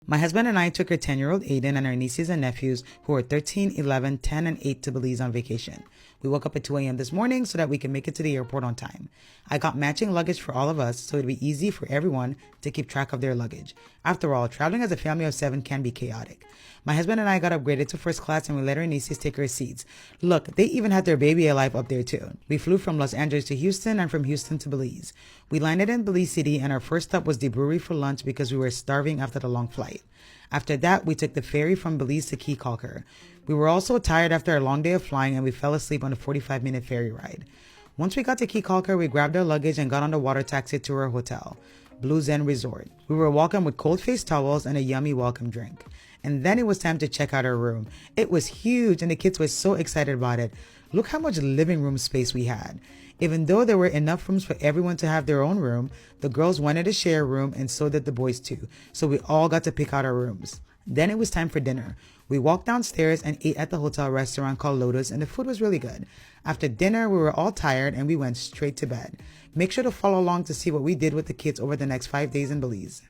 My husband and I took our 10-year-old Aiden and our nieces and nephews, who are 13, 11, 10, and 8, to Belize on vacation. We woke up at 2 a.m. this morning so that we can make it to the airport on time. I got matching luggage for all of us, so it'd be easy for everyone to keep track of their luggage. After all, traveling as a family of 7 can be chaotic. My husband and I got upgraded to first class and we let our nieces take our seats. Look, they even had their baby alive up there too. We flew from Los Angeles to Houston and from Houston to Belize. We landed in Belize City and our first stop was the brewery for lunch because we were starving after the long flight. After that, we took the ferry from Belize to Key Calker. We were all so tired after a long day of flying and we fell asleep on a 45-minute ferry ride. Once we got to Key Calker, we grabbed our luggage and got on the water taxi to our hotel, Blue Zen Resort. We were welcomed with cold-faced towels and a yummy welcome drink. And then it was time to check out our room. It was huge and the kids were so excited about it. Look how much living room space we had. Even though there were enough rooms for everyone to have their own room, the girls wanted to share a room and so did the boys too. So we all got to pick out our rooms. Then it was time for dinner. We walked downstairs and ate at the hotel restaurant called Lotus and the food was really good. After dinner, we were all tired and we went straight to bed. Make sure to follow along to see what we did with the kids over the next 5 days in Belize.